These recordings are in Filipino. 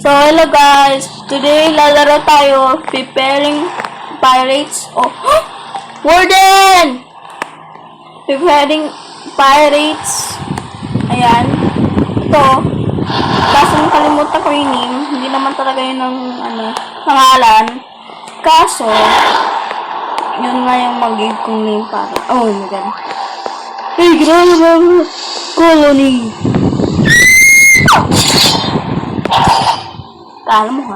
So, hello guys. Today, lalaro tayo. Preparing pirates. Oh, Warden! Preparing pirates. Ayan. Ito. Kaso nakalimutan ko yung name. Hindi naman talaga yun ng pangalan. Kaso, yun nga yung mag-give kong name para. Oh my god. Hey, grabe mga colony. Kala mo ha?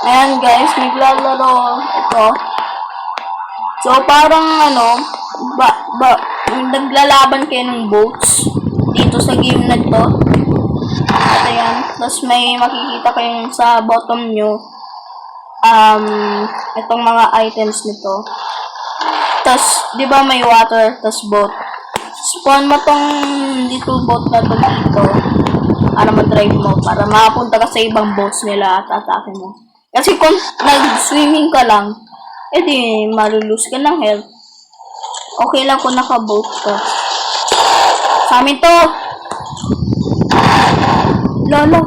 Ayan guys, naglalaro ito. So parang naglalaban kayo ng boats dito sa game na to. At ayan, tapos may makikita kayong sa bottom nyo itong mga items nito. Tapos, di ba may water, tapos boat. Spawn mo tong little boat na to dito para mag-drive mo, para makapunta ka sa ibang boats nila at atake mo. Kasi kung nag-swimming ka lang, edi malulus ka ng health. Okay lang kung naka-boat ka. Sa amin to! Lolo!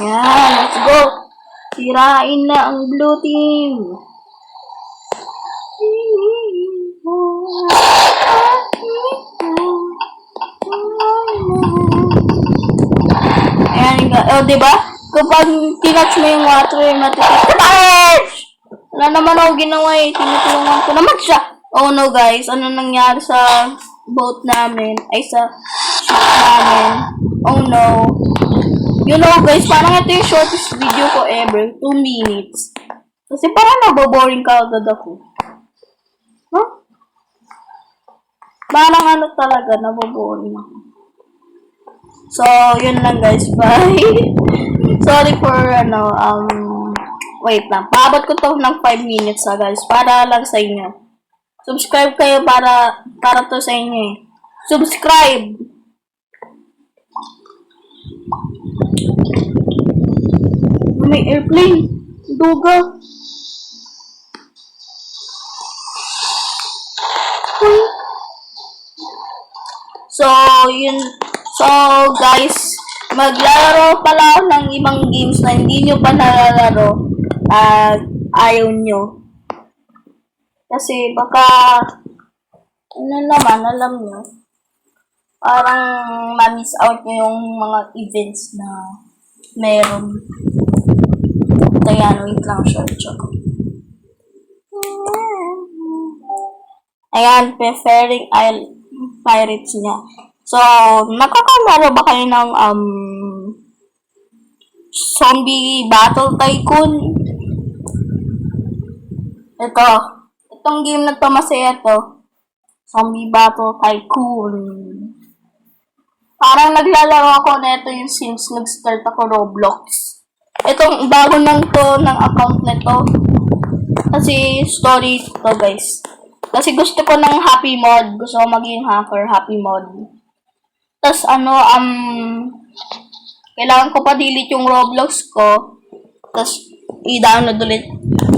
Yan, let's go! Sirain na ang blue team! Ayan, diba? Kapag tinatch mo yung water, matitouch! Wala naman ako ginawa eh. Tinutulungan ko naman siya. Oh no guys, ano nangyari sa boat namin? Ay, sa ship namin. Oh no. You know guys, parang ito yung shortest video ko ever. 2 minutes. Kasi parang naboboring ka agad ako. Huh? Parang talaga, naboboring ako. So, yun lang guys. Bye. Sorry for, wait lang. Paabot ko to ng 5 minutes guys. Para lang sa inyo. Subscribe kayo para to sa inyo eh. Subscribe! May airplane. Duga. So, yun. So, guys, maglalaro pala ako ng ibang games na hindi nyo pa nalalaro at ayaw nyo. Kasi baka, naman, alam nyo, parang ma-miss out nyo yung mga events na meron. Ayan, wait lang, search ako. Ayan, preferring pirates niya. So, nakakalaro ba kayo ng Zombie Battle Tycoon? Itong game na to, masaya to. Zombie Battle Tycoon. Parang naglalaro ako na ito yung since nag-start ako Roblox. Itong bago lang to ng account na to. Kasi story to guys. Kasi gusto ko ng happy mode. Gusto ko maging hacker, happy mode. Tapos kailangan ko pa delete yung Roblox ko. Tapos i-download ulit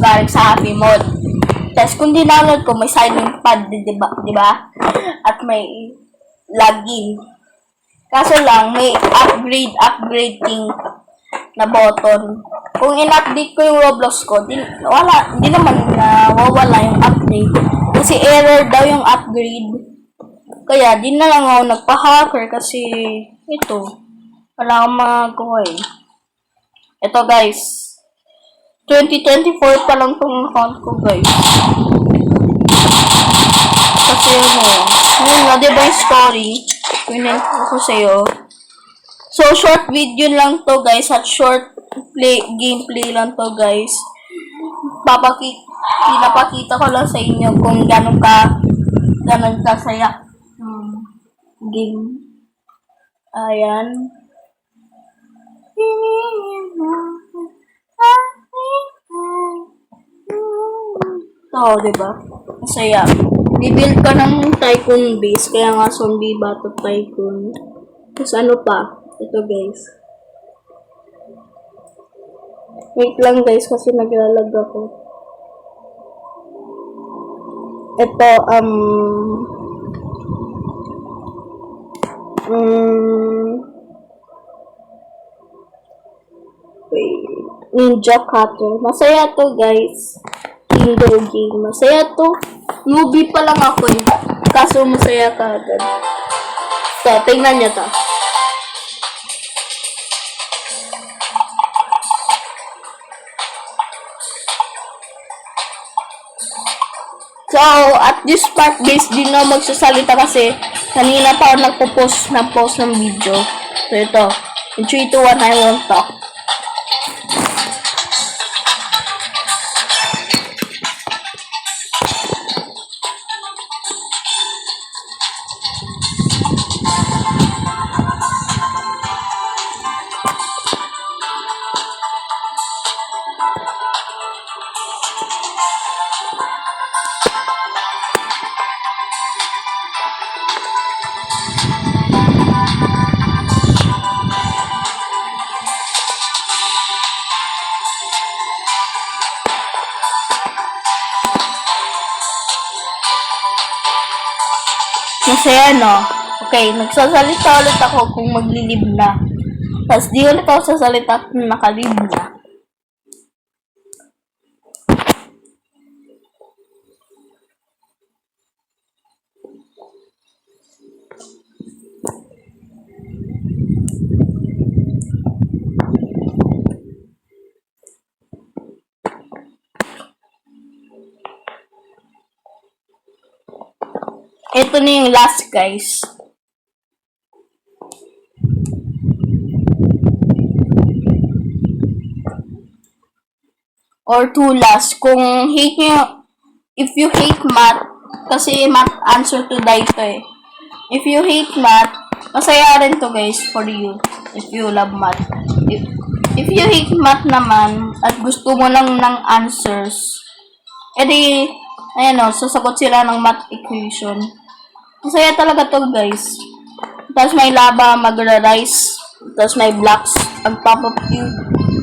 galing sa happy mode. Tapos kung di-download ko, may signing pad, diba? At may login. Kaso lang, may upgrading na button. Kung in-update ko yung Roblox ko, hindi naman nawawala yung update. Kasi error daw yung upgrade. Kaya, di na lang ako nagpa-hacker kasi ito, wala akong magawa eh. Ito guys, 2024 pa lang tong account ko guys. Kasi yun nga, diba yung story? Pinag ko sa'yo. So, short video lang to guys, at short gameplay lang to guys. Pinapakita ko lang sa inyo kung ganun ka saya game. Ayan. Oo, diba? Masaya. Bibuild ka ng tycoon base, kaya nga zombie battle tycoon. Tapos ano pa? Ito guys. Wait lang guys, kasi naglalag ako. Ito, wait. Ninja Cutter. Masaya to guys. Indoor game. Masaya to. Newbie pa lang ako eh. Kaso masaya ka agad. So, tingnan nyo to. So, at this part guys, di na magsasalita kasi kanina pa ako nagpo-post ng video. So, ito. In 3, 2, 1, I won't talk. Masaya, no? Okay, nagsasalita ulit ako kung maglilib na. Tapos di ulit ako sasalita kung nakalib na. Ito na yung last, guys. Or two last. Kung hate nyo, if you hate math, kasi math answer to die to eh. If you hate math, masaya rin to guys for you. If you love math. If you hate math naman, at gusto mo lang ng answers, edi, ayan o, sasagot sila ng math equation. Masaya talaga to guys. Tapos may lava magra-rise. Tapos may blocks on top of you.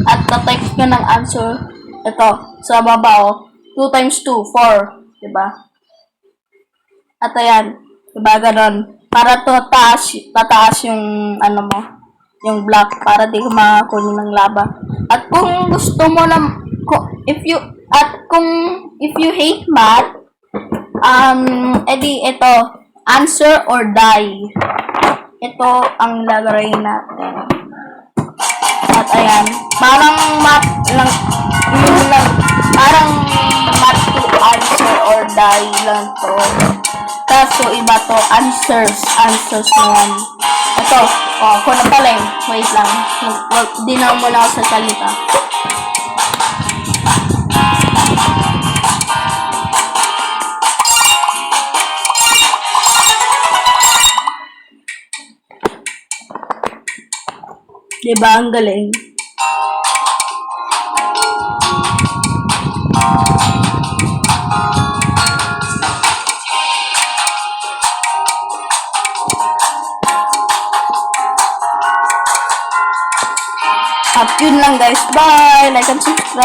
At tatype ka ng answer. Ito, sa baba o. 2 times 2, 4. Diba? At ayan. Diba ganon. Para to tataas yung ano mo. Yung block. Para di ka makakunin ng lava. At kung gusto mo na if you hate math, edi ito. Answer or die. Ito ang lagay natin. At ayan. Parang math lang. Parang math to answer or die lang to. Kaso iba to. Answers. Answers na yan. Ito. Oh, kung na pala eh. Wait lang. Di na muna ako sa salita. Diba? Ang galing. At yun lang guys. Bye! Like and subscribe.